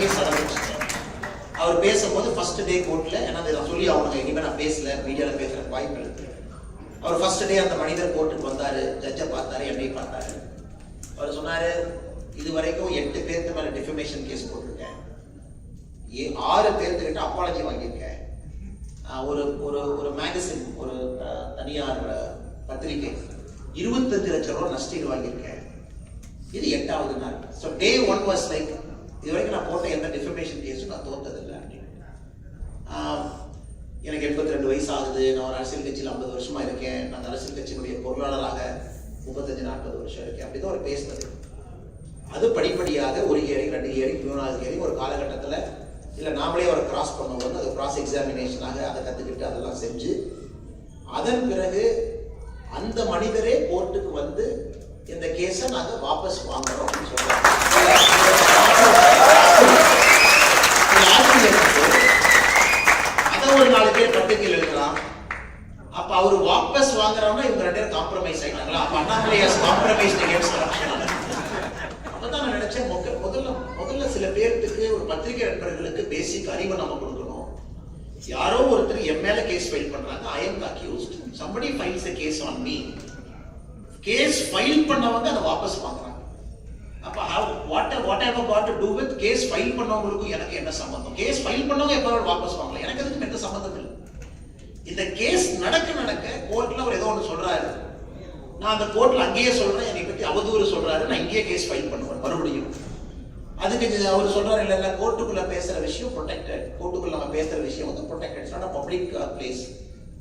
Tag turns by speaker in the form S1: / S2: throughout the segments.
S1: Case நடந்துச்சு. அவர் பேசும்போது first day கோர்ட்ல ஏன்னா நான் சொல்லி அவங்க இனிமே நான் பேசல, மீடியால பேசுறதுக்கு வாய்ப்பு இருக்கு. அவர் ஃபர்ஸ்ட் டே அந்த மனிதர் கோர்ட்டுக்கு வந்தாரு, ஜட்ஜை பார்த்தாரு, என்னை பார்த்தாரு. அவர் சொன்னாரு, இது வரைக்கும் 8 பேருக்கு மேல டிஃபமேஷன் கேஸ் போட்டிருக்கேன், 6 பேர்த்துக்கிட்ட அப்பாலஜி வாங்கியிருக்கேன், ஒரு ஒரு ஒரு மேகசின், ஒரு தனியார் பத்திரிகை 25 லட்சம் ரூபாய் நஷ்டீடு வாங்கியிருக்கேன். இது 8வது நாள். ஸோ டே 1 வாஸ் லைக், இது வரைக்கும் நான் போட்ட எந்த டிஃபமேஷன் கேஸும் நான் தோத்ததில்லை அப்படின்னு. எனக்கு 82 வயசு ஆகுது, நான் ஒரு அரசியல் கட்சியில் 50 வருஷமா இருக்கேன், நான் அரசியல் கட்சியினுடைய பொருளாளராக 35-40 வருஷம் இருக்கேன் அப்படிதான் அவர் பேசுறது. அது படிப்படியாக ஒரு ஹியரிங், 2 ஹியரிங், 3வது ஹியரிங், ஒரு காலகட்டத்தில் இல்லை நாமளே அவரை கிராஸ் பண்ணும்போது அது கிராஸ் எக்ஸாமினேஷனாக அதை கற்றுக்கிட்டு அதெல்லாம் செஞ்சு அதன் பிறகு அந்த மனிதரே கோர்ட்டுக்கு வந்து இந்த கேஸை நாங்கள் வாபஸ் வாங்குறோம் அப்படின்னு சொல்றாங்க. அதை ஒரு 4 பேர் பட்டுக்கையில் எழுதலாம். அப்ப அவர் வாபஸ் வாங்குறோம்னா இவங்க 2 பேரும் காம்ப்ரமைஸ் ஆயிட்டாங்களா? அப்ப அண்ணாமலை காம்ப்ரமைஸ் அகைன்ஸ்ட் கரப்ஷன். அப்பதான் நான் நினைச்சேன், முதல்ல சில பேருக்கு, ஒரு பத்திரிகை நண்பர்களுக்கு பேசிக் அறிவை நம்ம கொடுக்கணும். யாரோ ஒருத்தர் என் மேல கேஸ் ஃபைல் பண்றாங்க, I am accused, somebody files a case on me. Case file பண்ணவங்க அதை வாபஸ் வாங்குறாங்க. அப்ப what I have got to do with case file பண்ணவங்களுக்கும் எனக்கு என்ன சம்பந்தம்? கேஸ் ஃபைல் பண்ணவங்க எப்ப வாபஸ் வாங்கலாம், எனக்கு அதுக்கு எந்த சம்பந்தம் இல்லை. இந்த கேஸ் நடக்க கோர்ட்ல அவர் ஏதோ ஒன்று சொல்றாரு, நான் அந்த கோர்ட்ல அங்கேயே சொல்றேன், என்னை பத்தி அவதூறு சொல்றாரு, நான் இங்கேயே கேஸ் ஃபைல் பண்ணுவேன் மறுபடியும். அதுக்கு அவர் சொல்றாரு, இல்ல கோர்ட்டுக்குள்ள பேசுற விஷயம் ப்ரொடெக்டட், கோர்ட்டுக்குள்ள நம்ம பேசுற விஷயம் வந்து protected, it's not a public place.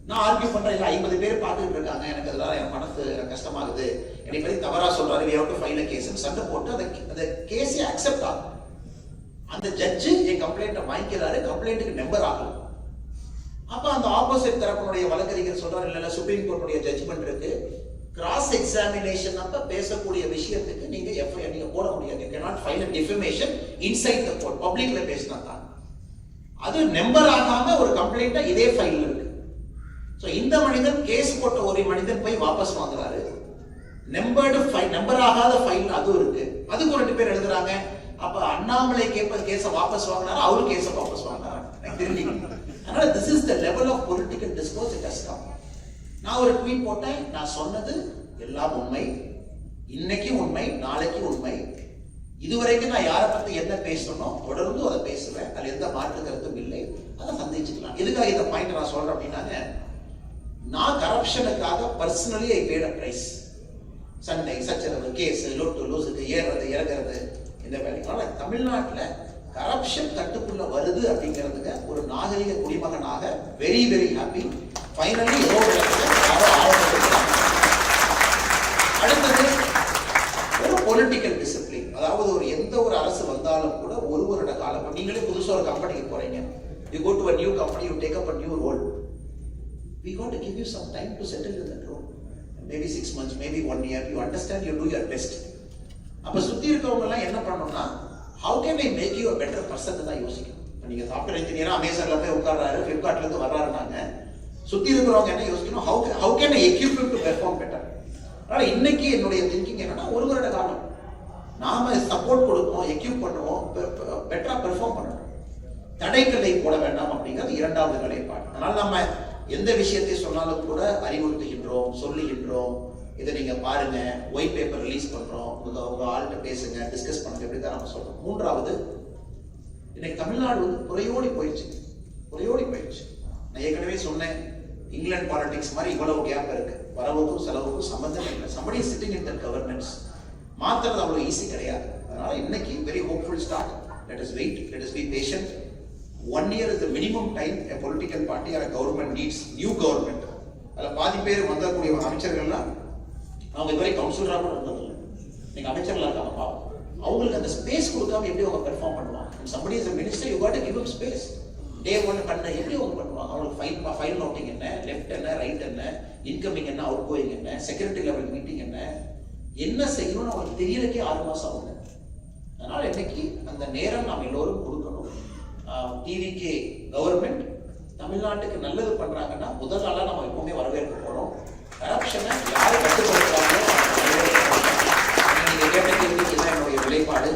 S1: நான் ஆர்கியூ பண்றேன், இல்ல 50 பேர் பார்த்துட்டு இருக்காங்க, எனக்கு அதனால என் மனசு கஷ்டமாகுது, என்னை பத்தி தவறா சொல்றாரு, we have to file a case, சண்டை போட்டு அந்த கேஸை அக்செப்ட் ஆகும். அந்த ஜட்ஜு என் கம்ப்ளைண்ட்டை வாங்கிக்கிறாரு, கம்ப்ளைண்ட்டுக்கு நம்பர் ஆகல. அப்ப அந்த ஆப்போசிட் தரப்புடைய வழக்கறிஞர் சொல்றாரு, இல்ல சுப்ரீம் கோர்ட்டுடைய ஜட்ஜ்மெண்ட் இருக்கு, கிராஸ் எக்ஸாமினேஷன் அப்ப பேசக்கூடிய விஷயத்துக்கு நீங்க எஃப்ஐஆர் நீங்க போட முடியாது, you cannot file a defamation inside the court, பப்ளிக்ல பேசினா தான். அது நம்பர் ஆகாம ஒரு கம்ப்ளைண்டா இதே ஃபைல்ல இருக்கு. சோ இந்த மனிதன் கேஸ் போட்ட ஒரு மனிதன் போய் வாபஸ் வாங்குறாரு, நம்பர்டு ஃபைல், நம்பர் ஆகாத ஃபைல் அதுவும் இருக்கு, அதுக்கு 2 பேர் எழுதுறாங்க. அப்ப அண்ணாமலை கேஸை வாபஸ் வாங்கினாரு, அவரு கேஸை வாபஸ் வாங்கினாரு. அதனால this is the level of political discourse it has come. நான் ஒரு ட்வீட் போட்டேன், நான் சொன்னது எல்லாம் உண்மை, இன்னைக்கு உண்மை, நாளைக்கு உண்மை, இதுவரைக்கும் நான் யாரை பத்தி என்ன பேசணும் தொடர்ந்து அதை பேசுவேன், அது எந்த மாற்று கருத்தும் இல்லை, அதை சந்திச்சுக்கலாம். எதுக்காக இந்த பாயிண்ட் நான் சொல்றேன் அப்படின்னாங்க, நான் கரப்ஷனுக்காக personally I paid a price. சண்டை சச்சரவு, கேஸ், லொட்டு லூசுக்கு ஏறுறது இறங்குறது, இந்த வேலைக்கான தமிழ்நாட்டில் கரப்ஷன் கட்டுக்குள்ள வருது அப்படிங்கிறதுக்கு ஒரு நாகரிக குடிமகனாக வெரி வெரி ஹாப்பி. ஃபைனலி அடுத்தது ஒரு பொலிட்டிக்கல் டிசிப்ளின், அதாவது ஒரு எந்த ஒரு அரசு வந்தாலும் கூட ஒரு வருட காலம், நீங்களே புதுசா ஒரு கம்பெனிக்கு போறீங்க, you go to a new company, you take up a new role, we got to give you some time to settle in that role, maybe 6 months, maybe 1 year, you understand, you do your best. அப்ப சுத்தி இருக்கவங்க எல்லாம் என்ன பண்ணணும்னா, how can I make you a better person தான் யோசிக்கணும். நீங்க software இன்ஜினியரா அமேசான்ல போய் உட்கார்றாரு, ஃபிளிப்கார்ட்ல இருந்து வர்றாருனாங்க, சுத்தி இருக்கிறவங்க என்ன யோசிக்கணும், how can I equip him to perform better. அதனால இன்னைக்கு என்னுடைய திங்கிங் என்னன்னா, ஒரு வருட காலம் நாம சப்போர்ட் கொடுப்போம், எக்யூப் பண்ணுவோம், பெட்டரா பெர்ஃபார்ம் பண்ணணும், தடைக்கல்லை போட வேண்டாம் அப்படிங்கிறது 2வது நிலைப்பாடு. அதனால நம்ம எந்த விஷயத்தை சொன்னாலும் கூட அறிவுறுத்துகின்றோம், சொல்லுகின்றோம், இதை நீங்க பாருங்க, ஒயிட் பேப்பர் ரிலீஸ் பண்றோம், உங்க ஆள்கிட்ட பேசுங்க, டிஸ்கஸ் பண்ணுங்க, இப்படி தான் நம்ம சொல்றோம். 3வது, இன்னைக்கு தமிழ்நாடு வந்து குறையோடி போயிடுச்சு. நான் ஏற்கனவே சொன்னேன், இங்கிலாந்து பாலிடிக்ஸ் மாதிரி இவ்வளவு கேப் இருக்கு, வரவுக்கும் செலவுக்கும் சம்பந்தம் இல்லை. somebody is sitting in that governance, மாத்துறது அவ்வளவு ஈஸி கிடையாது. அதனால இன்னைக்கு very hopeful start, let us wait, let us be patient. 1 year is the minimum time a political party or a government needs, new government. அதுல பாதி பேர் வந்தக்கூடிய அமைச்சர்கள்லாம் அவங்க இதுவரை கவுன்சிலரா கூட இருந்ததில்லை, நீங்க அமைச்சர்களா இருக்காங்க பாவம், அவங்களுக்கு அந்த ஸ்பேஸ் கொடுக்காம எப்படி அவங்க பெர்ஃபார்ம் பண்ணுவாங்க? somebody is a minister, you got to give him space. டே 1 பண்ண எப்படி அவங்க பண்ணுவாங்க? அவங்களுக்கு ஃபைல் நோட்டிங் என்ன, லெஃப்ட் என்ன, ரைட் என்ன, இன்கமிங் என்ன, அவுட் கோயிங் என்ன, செக்ரட்டரி லெவல் மீட்டிங் என்ன செய்யணும்னு அவங்களுக்கு தெரியறதுக்கே 6 மாசம் ஆகுது. அதனால இன்னைக்கு அந்த நேரம் நாம் எல்லோரும் கொடுக்கணும். டிவிகே கவர்மெண்ட் தமிழ்நாட்டுக்கு நல்லது பண்றாங்கன்னா முதல் நாளா நம்ம எப்பவுமே வரவேற்க போறோம். கரப்ஷனை யாரு கட்டுப்படுத்துறாங்களோ நீங்க கேட்ட கேள்விக்கு தான் என்னுடைய நிலைப்பாடு.